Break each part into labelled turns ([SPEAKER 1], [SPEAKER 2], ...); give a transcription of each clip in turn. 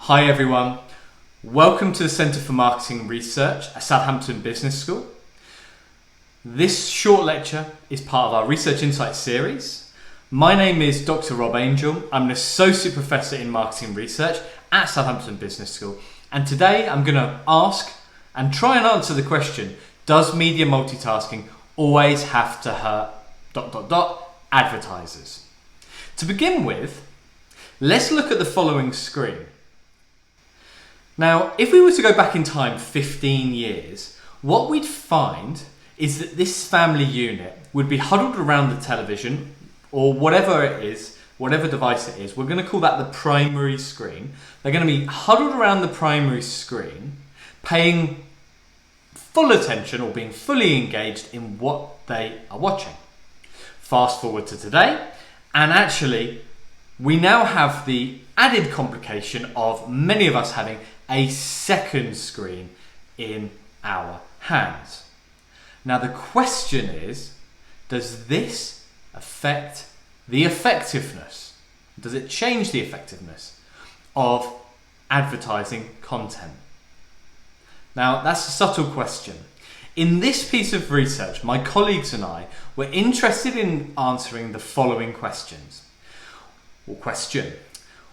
[SPEAKER 1] Hi everyone, welcome to the Centre for Marketing Research at Southampton Business School. This short lecture is part of our Research Insights series. My name is Dr. Rob Angel. I'm an Associate Professor in Marketing Research at Southampton Business School, and today I'm going to ask and try and answer the question, does media multitasking always have to hurt ... advertisers? To begin with, let's look at the following screen. Now, if we were to go back in time 15 years, what we'd find is that this family unit would be huddled around the television or whatever it is, whatever device it is. We're going to call that the primary screen. They're going to be huddled around the primary screen, paying full attention or being fully engaged in what they are watching. Fast forward to today, and actually, we now have the added complication of many of us having a second screen in our hands. Now the question is, does this affect the effectiveness? Does it change the effectiveness of advertising content? Now that's a subtle question. In this piece of research, my colleagues and I were interested in answering the following questions.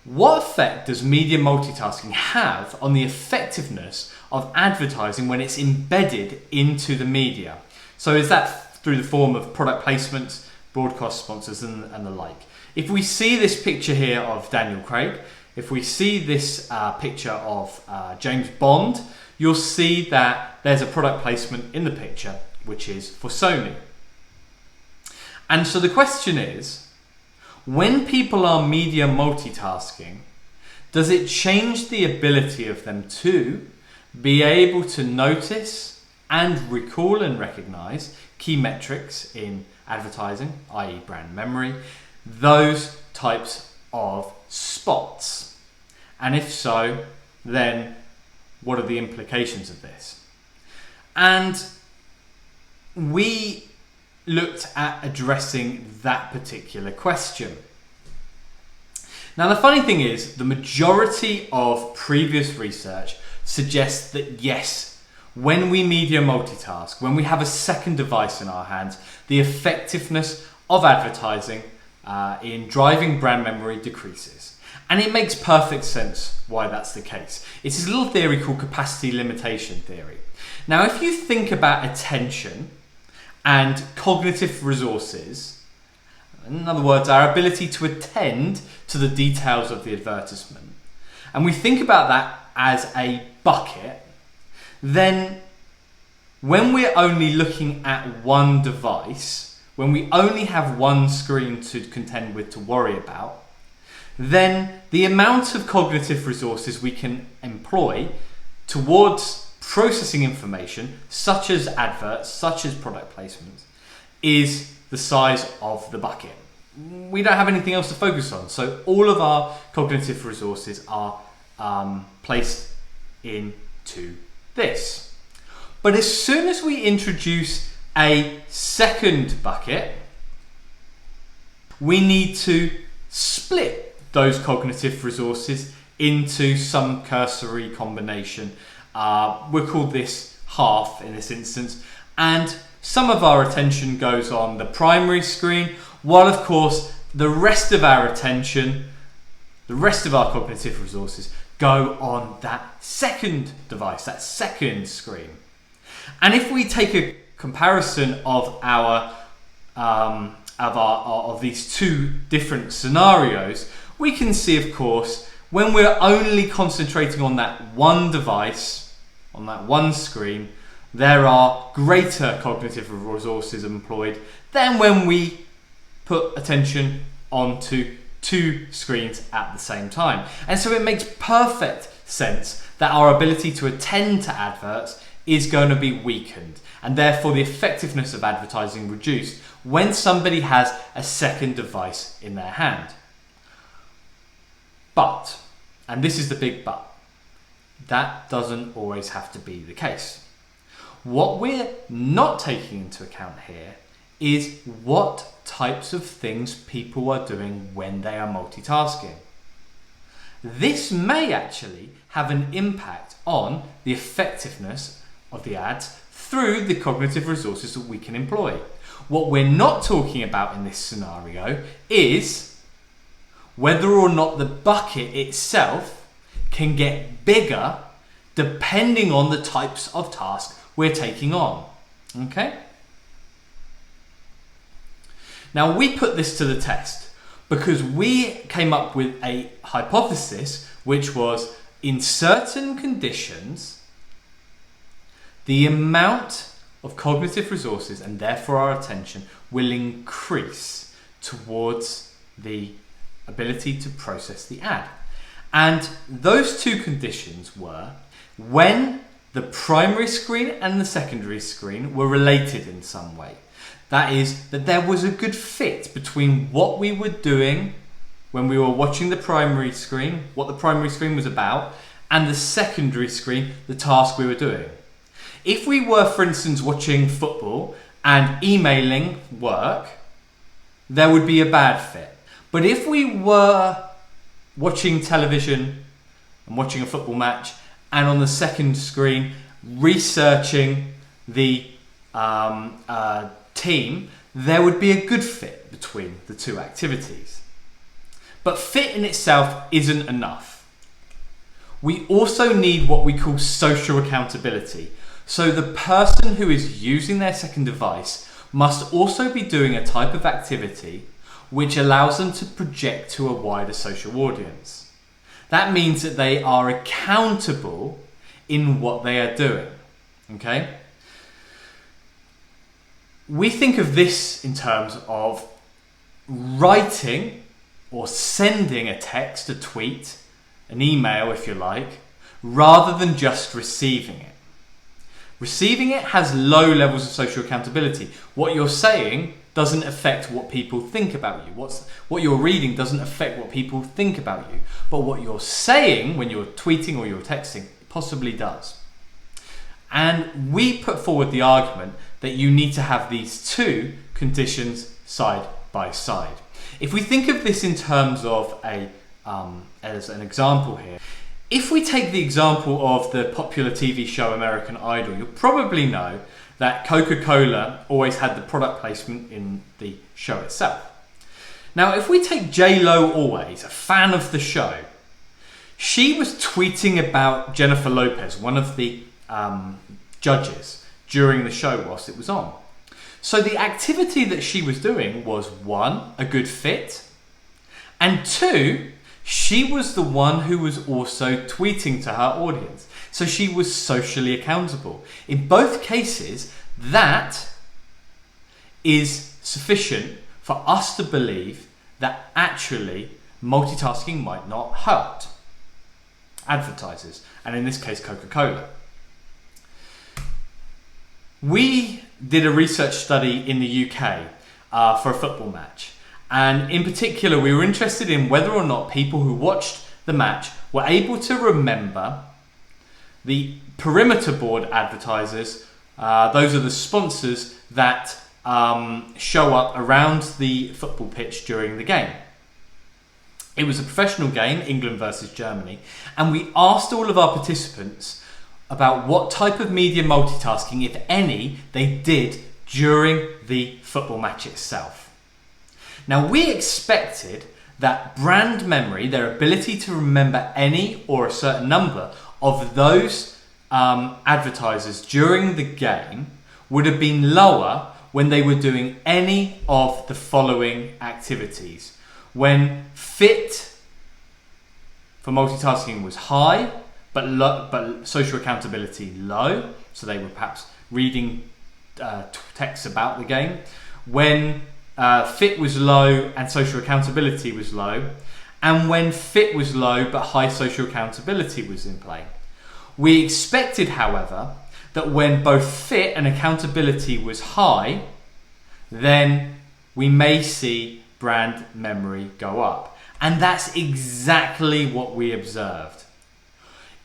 [SPEAKER 1] What effect does media multitasking have on the effectiveness of advertising when it's embedded into the media? So is that through the form of product placements, broadcast sponsors and the like? If we see this picture here of Daniel Craig, if we see this picture of James Bond, you'll see that there's a product placement in the picture, which is for Sony. And so the question is, when people are media multitasking, does it change the ability of them to be able to notice and recall and recognize key metrics in advertising, i.e. brand memory, those types of spots? And if so, then what are the implications of this? And we looked at addressing that particular question. Now the funny thing is, the majority of previous research suggests that yes, when we media multitask, when we have a second device in our hands, the effectiveness of advertising in driving brand memory decreases. And it makes perfect sense why that's the case. It's this little theory called capacity limitation theory. Now if you think about attention and cognitive resources, in other words, our ability to attend to the details of the advertisement, and we think about that as a bucket, then when we're only looking at one device, when we only have one screen to contend with, to worry about, then the amount of cognitive resources we can employ towards processing information, such as adverts, such as product placements, is the size of the bucket. We don't have anything else to focus on, so all of our cognitive resources are placed into this. But as soon as we introduce a second bucket, we need to split those cognitive resources into some cursory combination. We'll call this half in this instance, and some of our attention goes on the primary screen, while of course the rest of our attention, the rest of our cognitive resources go on that second device, that second screen. And if we take a comparison of of these two different scenarios, we can see, of course, when we're only concentrating on that one device, on that one screen, there are greater cognitive resources employed than when we put attention onto two screens at the same time. And so it makes perfect sense that our ability to attend to adverts is going to be weakened, and therefore the effectiveness of advertising reduced when somebody has a second device in their hand. But, and this is the big but, that doesn't always have to be the case. What we're not taking into account here is what types of things people are doing when they are multitasking. this may actually have an impact on the effectiveness of the ads through the cognitive resources that we can employ. What we're not talking about in this scenario is whether or not the bucket itself can get bigger depending on the types of tasks we're taking on. Okay? Now, we put this to the test because we came up with a hypothesis which was, in certain conditions, the amount of cognitive resources and therefore our attention will increase towards the ability to process the ad. And those two conditions were when the primary screen and the secondary screen were related in some way. That is, that there was a good fit between what we were doing when we were watching the primary screen, what the primary screen was about, and the secondary screen, the task we were doing. If we were, for instance, watching football and emailing work, there would be a bad fit. But if we were watching television and watching a football match, and on the second screen researching the team, there would be a good fit between the two activities. But fit in itself isn't enough. We also need what we call social accountability. So the person who is using their second device must also be doing a type of activity which allows them to project to a wider social audience. That means that they are accountable in what they are doing. Okay? We think of this in terms of writing or sending a text, a tweet, an email if you like, rather than just receiving it. Receiving it has low levels of social accountability. What you're saying doesn't affect what people think about you. What you're reading doesn't affect what people think about you. But what you're saying when you're tweeting or you're texting possibly does. And we put forward the argument that you need to have these two conditions side by side. If we think of this in terms of as an example here, if we take the example of the popular TV show American Idol, you'll probably know that Coca-Cola always had the product placement in the show itself. Now, if we take J-Lo Always, a fan of the show, she was tweeting about Jennifer Lopez, one of the judges, during the show whilst it was on. So the activity that she was doing was, one, a good fit, and two, she was the one who was also tweeting to her audience. So she was socially accountable. In both cases, that is sufficient for us to believe that actually multitasking might not hurt advertisers, and in this case, Coca-Cola. We did a research study in the UK for a football match. And in particular, we were interested in whether or not people who watched the match were able to remember the perimeter board advertisers. Those are the sponsors that show up around the football pitch during the game. It was a professional game, England versus Germany, and we asked all of our participants about what type of media multitasking, if any, they did during the football match itself. Now, we expected that brand memory, their ability to remember any or a certain number of those advertisers during the game, would have been lower when they were doing any of the following activities. When fit for multitasking was high, but social accountability low, so they were perhaps reading texts about the game. When fit was low and social accountability was low, and when fit was low but high social accountability was in play. We expected, however, that when both fit and accountability was high, then we may see brand memory go up. And that's exactly what we observed.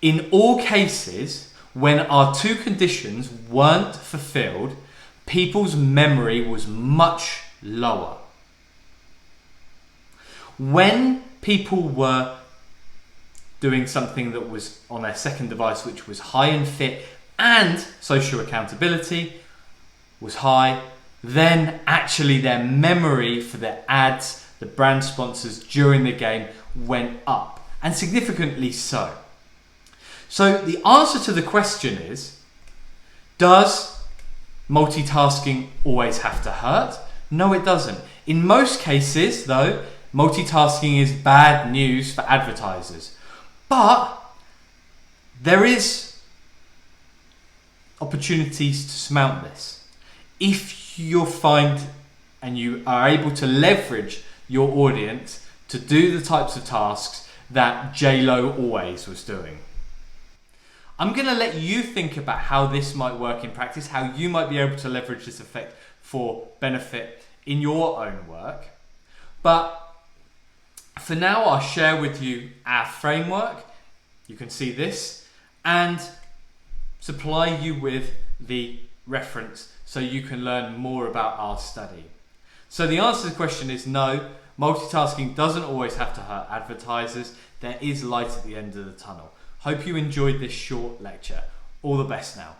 [SPEAKER 1] In all cases, when our two conditions weren't fulfilled, people's memory was much lower. When people were doing something that was on their second device, which was high in fit and social accountability was high, then actually their memory for their ads, the brand sponsors during the game went up, and significantly so. So the answer to the question is, does multitasking always have to hurt? No, it doesn't. In most cases, though, multitasking is bad news for advertisers. But there is opportunities to surmount this. If you find and you are able to leverage your audience to do the types of tasks that J-Lo always was doing. I'm going to let you think about how this might work in practice, how you might be able to leverage this effect for benefit in your own work. But for now, I'll share with you our framework. You can see this and supply you with the reference so you can learn more about our study. So the answer to the question is no, multitasking doesn't always have to hurt advertisers. There is light at the end of the tunnel. Hope you enjoyed this short lecture. All the best now.